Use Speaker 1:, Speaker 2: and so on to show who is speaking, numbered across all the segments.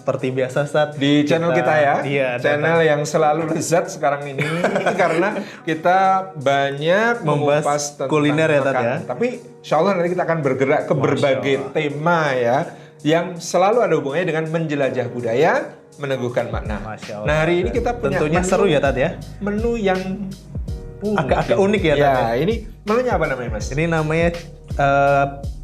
Speaker 1: seperti biasa Ustaz
Speaker 2: di channel kita ya.
Speaker 1: Iya,
Speaker 2: channel yang selalu lezat sekarang ini karena kita banyak
Speaker 1: membahas
Speaker 2: tentang
Speaker 1: kuliner ya Tad ya.
Speaker 2: Tapi insya Allah nanti kita akan bergerak ke berbagai tema ya yang selalu ada hubungannya dengan menjelajah budaya, meneguhkan makna. Nah hari ini kita punya
Speaker 1: tentunya
Speaker 2: menu,
Speaker 1: seru ya Tad ya.
Speaker 2: Menu yang
Speaker 1: agak unik ya Tad ya.
Speaker 2: Ini menunya apa namanya Mas?
Speaker 1: Ini namanya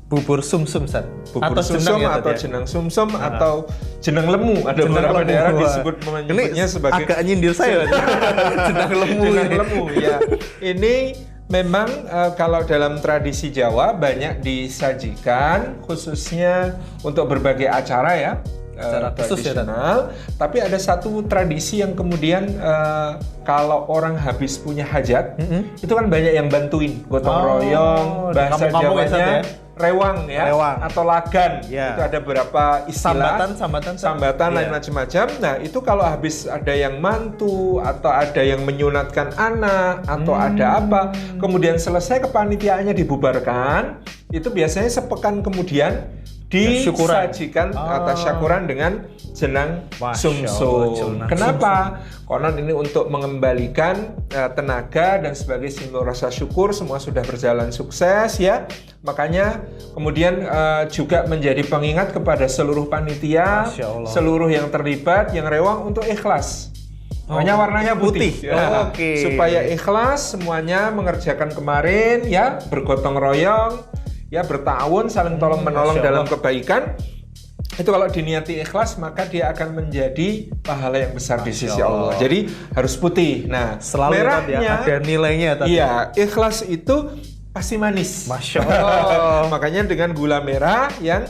Speaker 1: bubur sumsum Ustaz.
Speaker 2: Bubur sumsum atau jenang sumsum atau jenang lemu. Ada beberapa daerah disebut menyebutnya sebagai
Speaker 1: agak nyindir saya. Jenang lemu.
Speaker 2: Jenang lemu ya. Ini memang kalau dalam tradisi Jawa banyak disajikan khususnya untuk berbagai acara ya.
Speaker 1: Acara
Speaker 2: tradisional, tapi ada satu tradisi yang kemudian kalau orang habis punya hajat, itu kan banyak yang bantuin, gotong royong, bahasa Jawanya rewang ya, atau lagan, itu ada beberapa istilah, sambatan lain macam-macam. Nah itu kalau habis ada yang mantu atau ada yang menyunatkan anak atau ada apa, kemudian selesai kepanitiaannya dibubarkan, itu biasanya sepekan kemudian disajikan atas syukuran dengan jenang sumsum. Kenapa? Konon ini untuk mengembalikan tenaga dan sebagai simbol rasa syukur semua sudah berjalan sukses ya. Makanya kemudian juga menjadi pengingat kepada seluruh panitia, seluruh yang terlibat, yang rewang untuk ikhlas. Makanya warnanya putih. Supaya ikhlas semuanya mengerjakan kemarin ya, bergotong royong. Ya bertahun saling tolong menolong dalam kebaikan. Itu kalau diniati ikhlas maka dia akan menjadi pahala yang besar di sisi Allah. Jadi harus putih. Nah,
Speaker 1: selalu merahnya ada nilainya tadi.
Speaker 2: Iya, ikhlas itu pasti manis.
Speaker 1: Masya Allah.
Speaker 2: Makanya dengan gula merah yang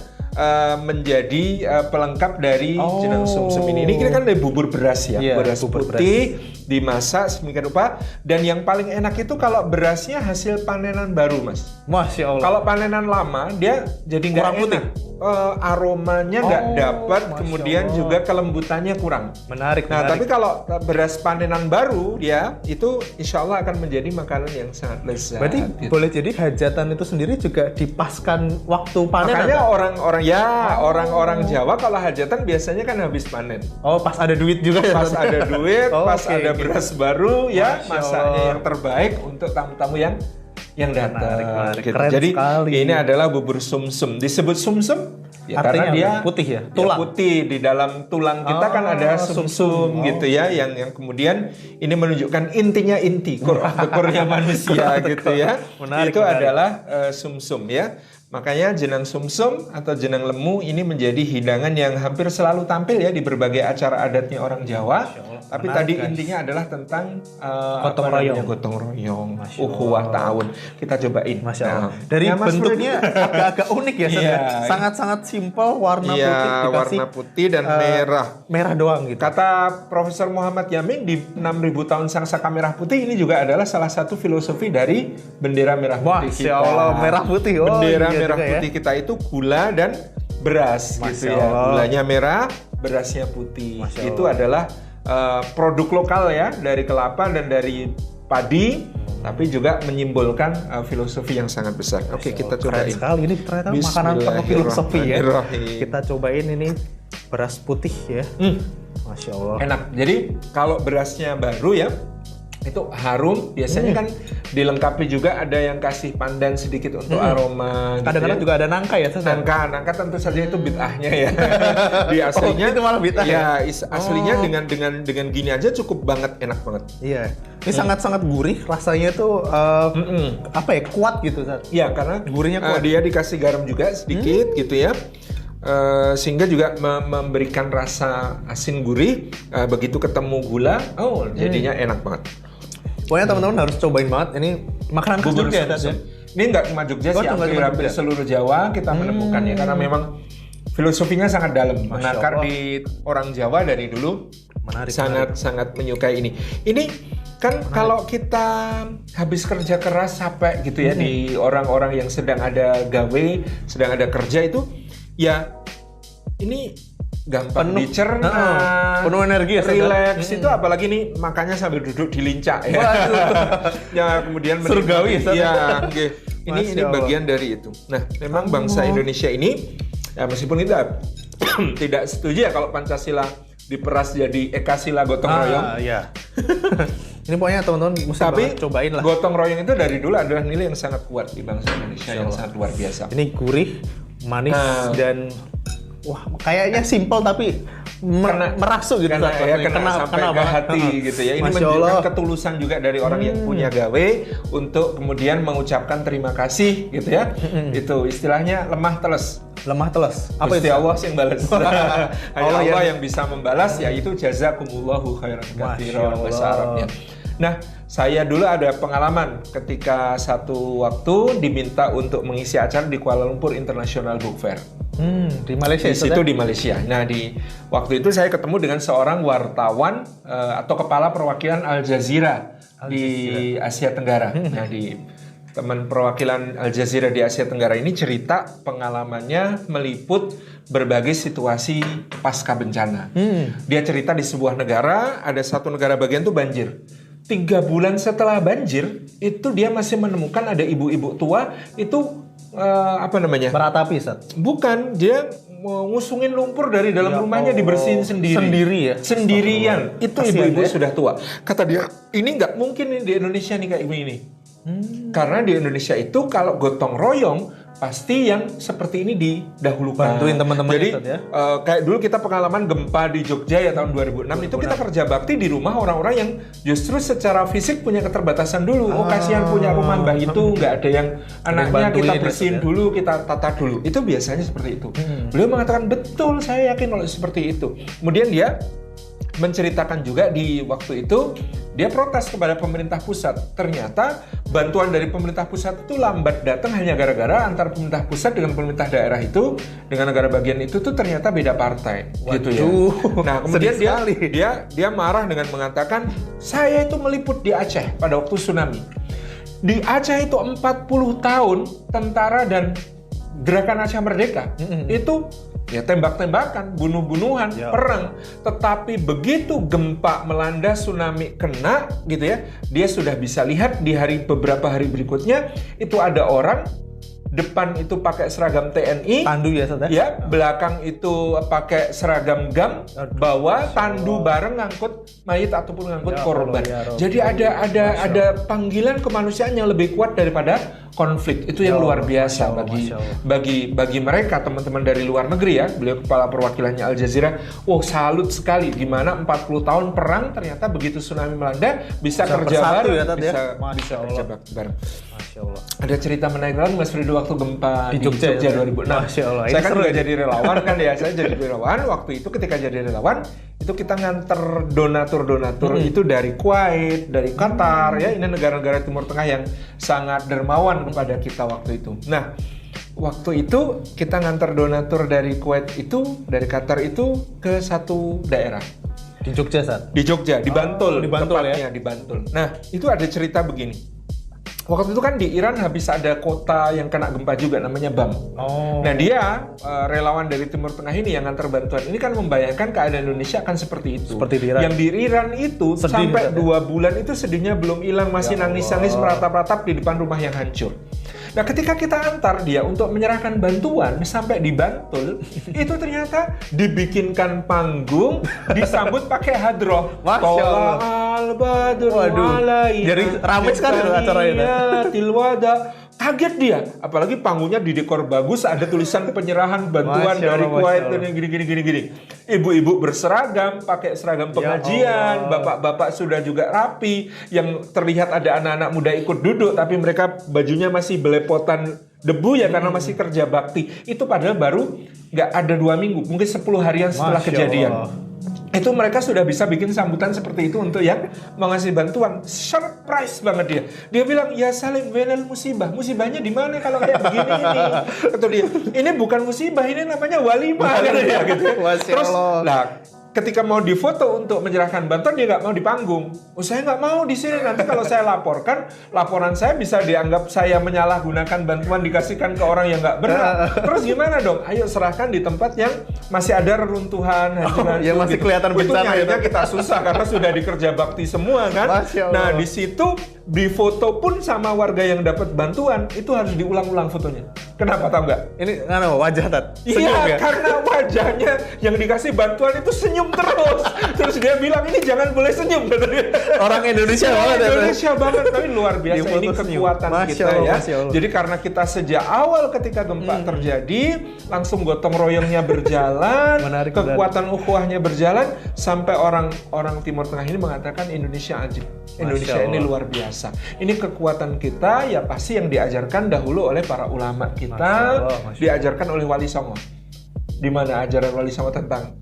Speaker 2: menjadi pelengkap dari jenang sumsum ini. Ini kan dari bubur beras ya, beras putih dimasak sedemikian rupa. Dan yang paling enak itu kalau berasnya hasil panenan baru, Mas.
Speaker 1: Masya Allah.
Speaker 2: Kalau panenan lama dia jadi nggak enak. Aromanya nggak dapat, kemudian juga kelembutannya kurang.
Speaker 1: Menarik.
Speaker 2: Tapi kalau beras panenan baru dia itu insya Allah akan menjadi makanan yang sangat lezat.
Speaker 1: Berarti boleh jadi hajatan itu sendiri juga dipaskan waktu panen.
Speaker 2: Makanya orang-orang Jawa kalau hajatan biasanya kan habis panen.
Speaker 1: Pas ada duit juga ya.
Speaker 2: Pas ada duit, pas ada beras baru ya, masaknya yang terbaik untuk tamu-tamu yang datang. Gitu. Jadi ini adalah bubur sumsum. Disebut sumsum ya karena dia
Speaker 1: putih ya, tulang.
Speaker 2: Putih di dalam tulang kita kan ada sumsum gitu ya, yang kemudian ini menunjukkan intinya dekornya manusia gitu ya. Itu adalah sumsum ya. Makanya jenang sumsum atau jenang lemu ini menjadi hidangan yang hampir selalu tampil ya di berbagai acara adatnya orang Jawa. Tapi tadi intinya adalah tentang gotong royong, ukhuwah ta'awun. Kita cobain.
Speaker 1: Masya Allah. Dari bentuknya agak-agak unik ya. Sangat-sangat simpel, warna putih dikasih
Speaker 2: warna putih dan
Speaker 1: merah doang gitu.
Speaker 2: Kata Profesor Muhammad Yamin di 6.000 tahun sangsaka merah putih ini juga adalah salah satu filosofi dari bendera merah putih kita.
Speaker 1: Masya Allah, merah putih.
Speaker 2: Bendera merah putih kita itu gula dan beras gitu ya. Gulanya merah, berasnya putih. Itu adalah produk lokal ya dari kelapa dan dari padi, tapi juga menyimbolkan filosofi yang sangat besar. Oke, kita cobain.
Speaker 1: Keren sekali ini ternyata makanan penuh filosofi ya. Kita cobain ini beras putih ya. Masya Allah.
Speaker 2: Enak. Jadi kalau berasnya baru ya, itu harum. Biasanya kan dilengkapi juga ada yang kasih pandan sedikit untuk aroma.
Speaker 1: Kadang-kadang juga ada nangka ya.
Speaker 2: Nangka tentu saja itu bid'ahnya ya. Di aslinya
Speaker 1: itu malah bid'ah ya.
Speaker 2: Aslinya dengan gini aja cukup banget, enak banget.
Speaker 1: Iya. Ini sangat-sangat gurih, rasanya tuh kuat gitu.
Speaker 2: Iya, karena
Speaker 1: gurihnya kuat.
Speaker 2: Dia dikasih garam juga sedikit gitu ya. Sehingga juga memberikan rasa asin gurih. Begitu ketemu gula, jadinya enak banget.
Speaker 1: Pokoknya teman-teman harus cobain banget. Ini makanan khas Jogja ya.
Speaker 2: Ini nggak cuma Jogja sih, hampir seluruh Jawa kita menemukannya karena memang filosofinya sangat dalam, mengakar di orang Jawa dari dulu. Sangat menyukai ini. Ini kan kalau kita habis kerja keras capek gitu ya di orang-orang yang sedang ada gawe, sedang ada kerja itu, ya ini gampang dicerna,
Speaker 1: penuh energi,
Speaker 2: relax itu apalagi nih makannya sambil duduk di lincah ya. Ya kemudian
Speaker 1: surgawi
Speaker 2: ya. Ini bagian dari itu. Nah, memang bangsa Indonesia ini ya meskipun kita tidak setuju ya kalau Pancasila diperas jadi Ekasila gotong royong.
Speaker 1: Iya. Ini pokoknya teman-teman mesti cobain lah.
Speaker 2: Gotong royong itu dari dulu adalah nilai yang sangat kuat di bangsa Indonesia, yang sangat luar biasa.
Speaker 1: Ini gurih, manis dan wah kayaknya simpel tapi merasuk gitu,
Speaker 2: kena sampai ke hati gitu ya. Ini menunjukkan ketulusan juga dari orang yang punya gawe untuk kemudian mengucapkan terima kasih gitu ya. Itu istilahnya lemah teles.
Speaker 1: Apa itu?
Speaker 2: Allah yang balas. Allah yang bisa membalas, yaitu jazakumullahu khairan katsiran bahasa Arabnya. Nah, saya dulu ada pengalaman ketika satu waktu diminta untuk mengisi acara di Kuala Lumpur International Book Fair.
Speaker 1: Di Malaysia.
Speaker 2: Di situ di Malaysia. Nah, di waktu itu saya ketemu dengan seorang wartawan atau kepala perwakilan Al Jazeera di Asia Tenggara. Nah, di teman perwakilan Al Jazeera di Asia Tenggara ini cerita pengalamannya meliput berbagai situasi pasca bencana. Dia cerita di sebuah negara, ada satu negara bagian tuh banjir. 3 bulan setelah banjir, itu dia masih menemukan ada ibu-ibu tua itu
Speaker 1: meratapi, Sat?
Speaker 2: Bukan, dia ngusungin lumpur dari dalam rumahnya, dibersihin sendirian. Itu ibu-ibu sudah tua. Kata dia, ini nggak mungkin nih di Indonesia nih kayak ini. Karena di Indonesia itu kalau gotong royong pasti yang seperti ini didahulukan.
Speaker 1: Bantuin teman-teman.
Speaker 2: Jadi kayak dulu kita pengalaman gempa di Jogja ya tahun 2006 itu kita kerja bakti di rumah orang-orang yang justru secara fisik punya keterbatasan dulu. Kasihan punya rumah mbah itu nggak ada yang anaknya, kita bersihin dulu, kita tata dulu. Itu biasanya seperti itu. Beliau mengatakan betul, saya yakin kalau seperti itu. Kemudian dia menceritakan juga di waktu itu dia protes kepada pemerintah pusat. Ternyata bantuan dari pemerintah pusat itu lambat datang hanya gara-gara antara pemerintah pusat dengan pemerintah daerah itu dengan negara bagian itu tuh ternyata beda partai. Gitu ya. Nah, kemudian dia marah dengan mengatakan, saya itu meliput di Aceh pada waktu tsunami. Di Aceh itu 40 tahun tentara dan Gerakan Aceh Merdeka itu ya tembak-tembakan, bunuh-bunuhan, perang. Tetapi begitu gempa melanda, tsunami kena gitu ya, dia sudah bisa lihat di beberapa hari berikutnya itu ada orang depan itu pakai seragam TNI,
Speaker 1: tandu ya, Sat,
Speaker 2: ya, belakang itu pakai seragam GAM, bawa tandu bareng ngangkut mayit ataupun ngangkut korban. Jadi ada panggilan kemanusiaan yang lebih kuat daripada konflik. Itu yang luar biasa bagi mereka teman-teman dari luar negeri ya. Beliau kepala perwakilannya Al Jazeera. Salut sekali gimana 40 tahun perang ternyata begitu tsunami melanda bisa kerja bareng, bisa kerja bareng. Masya Allah. Ada cerita menarik lagi Mas Frido waktu gempa di Jogja 2006.
Speaker 1: Masya Allah.
Speaker 2: Saya kan juga jadi relawan kan ya. Saya jadi relawan waktu itu, ketika jadi relawan itu kita nganter donatur itu dari Kuwait, dari Qatar ya. Ini negara-negara Timur Tengah yang sangat dermawan kepada kita waktu itu. Nah, waktu itu kita nganter donatur dari Kuwait itu, dari Qatar itu ke satu daerah.
Speaker 1: Di Jogja, Sat?
Speaker 2: Di Jogja, di Bantul.
Speaker 1: Di Bantul
Speaker 2: tepatnya,
Speaker 1: ya?
Speaker 2: Di Bantul. Nah, itu ada cerita begini. Waktu itu kan di Iran habis ada kota yang kena gempa juga namanya Bam. Nah dia relawan dari Timur Tengah ini yang nganter bantuan ini kan membayangkan keadaan Indonesia akan seperti itu.
Speaker 1: Seperti di Iran.
Speaker 2: Yang di Iran itu sedih, sampai 2 bulan itu sedihnya belum hilang, masih nangis-nangis meratap-ratap di depan rumah yang hancur. Nah ketika kita antar dia untuk menyerahkan bantuan sampai di Bantul, itu ternyata dibikinkan panggung, disambut pakai hadroh.
Speaker 1: Masya Allah. Jadi ramai sekali acaranya.
Speaker 2: Tilwada. Kaget dia, apalagi panggungnya didekor bagus, ada tulisan penyerahan bantuan dari Kuwait dan gini. Ibu-ibu berseragam, pakai seragam pengajian, bapak-bapak sudah juga rapi, yang terlihat ada anak-anak muda ikut duduk, tapi mereka bajunya masih belepotan debu ya karena masih kerja bakti. Itu padahal baru nggak ada 2 minggu, mungkin 10 harian setelah kejadian. Itu mereka sudah bisa bikin sambutan seperti itu untuk yang mengasih bantuan. Surprise banget dia. Dia bilang, ya salim wenel musibah. Musibahnya di mana kalau kayak begini ini? Kata dia, ini bukan musibah, ini namanya walimah. Gitu. Terus, ketika mau difoto untuk menyerahkan bantuan, dia nggak mau di panggung. Saya nggak mau di sini. Nanti kalau saya laporkan, laporan saya bisa dianggap saya menyalahgunakan bantuan dikasihkan ke orang yang nggak benar. Terus gimana dong? Ayo serahkan di tempat yang masih ada reruntuhan,
Speaker 1: yang masih kelihatan bencana.
Speaker 2: Itu kita susah karena sudah dikerja bakti semua kan. Nah di situ di foto pun sama warga yang dapat bantuan itu harus diulang-ulang fotonya. Kenapa tahu nggak?
Speaker 1: Ini wajah Tat.
Speaker 2: Iya, karena wajahnya yang dikasih bantuan itu senyum terus. Terus dia bilang ini jangan boleh senyum.
Speaker 1: Orang Indonesia banget ya.
Speaker 2: Indonesia banget, tapi luar biasa ini kekuatan kita ya. Jadi karena kita sejak awal ketika gempa terjadi langsung gotong royongnya berjalan, kekuatan ukhuwahnya berjalan sampai orang Timur Tengah ini mengatakan Indonesia ajaib. Indonesia ini luar biasa. Ini kekuatan kita ya pasti yang diajarkan dahulu oleh para ulama kita, diajarkan oleh Wali Songo. Di mana ajaran Wali Songo tentang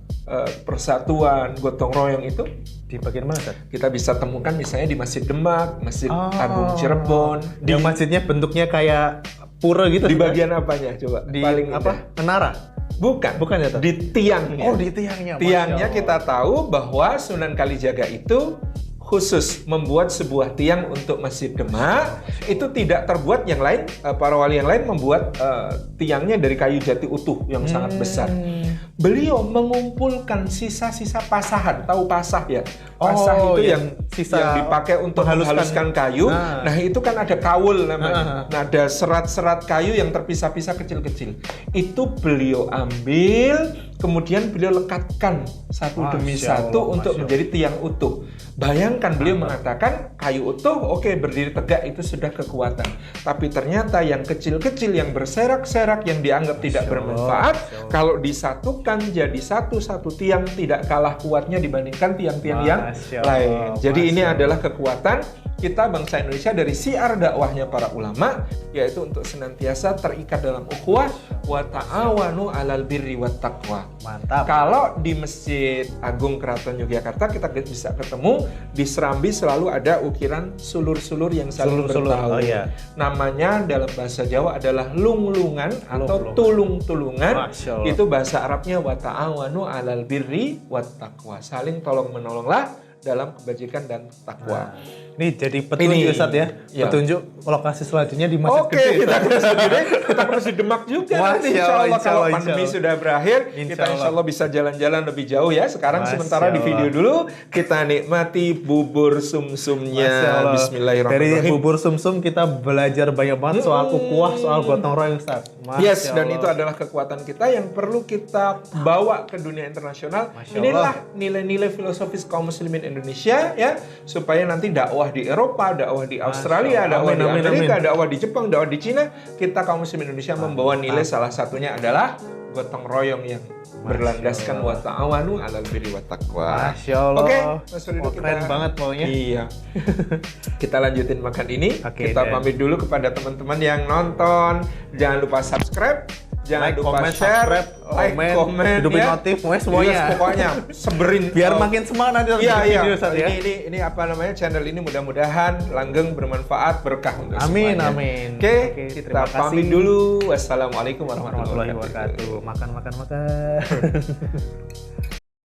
Speaker 2: persatuan, gotong royong itu
Speaker 1: di bagian mana, Tad?
Speaker 2: Kita bisa temukan misalnya di Masjid Demak, Masjid Agung Cirebon.
Speaker 1: Yang masjidnya bentuknya kayak pura gitu.
Speaker 2: Di bagian apanya coba?
Speaker 1: Di paling apa? Menara.
Speaker 2: Bukan
Speaker 1: ya, Tad?
Speaker 2: Di tiangnya.
Speaker 1: Oh, di tiangnya.
Speaker 2: Tiangnya kita tahu bahwa Sunan Kalijaga itu khusus membuat sebuah tiang untuk Masjid Demak. Itu tidak terbuat yang lain, para wali yang lain membuat tiangnya dari kayu jati utuh yang sangat besar. Beliau mengumpulkan sisa-sisa pasahan, tahu pasah ya? Pasah itu yang sisa yang dipakai untuk menghaluskan kayu. Nah, itu kan ada kawul namanya. Nah, ada serat-serat kayu yang terpisah-pisah kecil-kecil. Itu beliau ambil, kemudian beliau lekatkan satu demi satu untuk menjadi tiang utuh. Bayangkan beliau mengatakan kayu utuh, oke, berdiri tegak itu sudah kekuatan. Tapi ternyata yang kecil-kecil, yang berserak-serak, yang dianggap tidak bermanfaat, kalau disatukan jadi satu tiang tidak kalah kuatnya dibandingkan tiang-tiang yang lain. Jadi ini adalah kekuatan kita bangsa Indonesia dari siar dakwahnya para ulama, yaitu untuk senantiasa terikat dalam ukhuwah wa ta'awanu 'alal birri wat taqwa.
Speaker 1: Mantap.
Speaker 2: Kalau di Masjid Agung Keraton Yogyakarta kita bisa ketemu di serambi selalu ada ukiran sulur-sulur yang saling bertahu. Namanya dalam bahasa Jawa adalah lunglungan atau tulung-tulungan. Itu bahasa Arabnya wa ta'awanu 'alal birri wat taqwa. Saling tolong-menolonglah dalam kebajikan dan takwa.
Speaker 1: Ini jadi petunjuk Ustaz ya. Petunjuk lokasi selanjutnya di Masjid
Speaker 2: Gede. Oke, kita ke Masjid Demak juga. Nanti insya Allah kalau pandemi sudah berakhir, kita insya Allah bisa jalan-jalan lebih jauh ya. Sekarang sementara di video dulu kita nikmati bubur sumsumnya. Bismillahirrahmanirrahim.
Speaker 1: Dari bubur sumsum kita belajar banyak banget soal ukhuwah, soal gotong royong Ustaz.
Speaker 2: Yes, dan itu adalah kekuatan kita yang perlu kita bawa ke dunia internasional. Inilah nilai-nilai filosofis kaum muslimin Indonesia ya, supaya nanti dakwah di Eropa, dakwah di Australia, dakwah di Amerika, dakwah di Jepang, dakwah di Cina, kita kaum muslim Indonesia membawa nilai salah satunya adalah gotong royong yang berlandaskan wa ta'awanu 'alal birri wat taqwa.
Speaker 1: Masya Allah.
Speaker 2: Oke, Mas Rido,
Speaker 1: keren banget pokoknya.
Speaker 2: Iya. Kita lanjutin makan ini. Kita pamit dulu kepada teman-teman yang nonton. Jangan lupa subscribe. Jangan lupa share, komen,
Speaker 1: hidupin notif, semuanya.
Speaker 2: Pokoknya seberin.
Speaker 1: Biar makin semangat nanti video Ustaz ya.
Speaker 2: Ini apa namanya, channel ini mudah-mudahan langgeng, bermanfaat, berkah untuk
Speaker 1: semuanya.
Speaker 2: Amin. Oke, kita pamit dulu. Wassalamualaikum warahmatullahi wabarakatuh.
Speaker 1: Makan.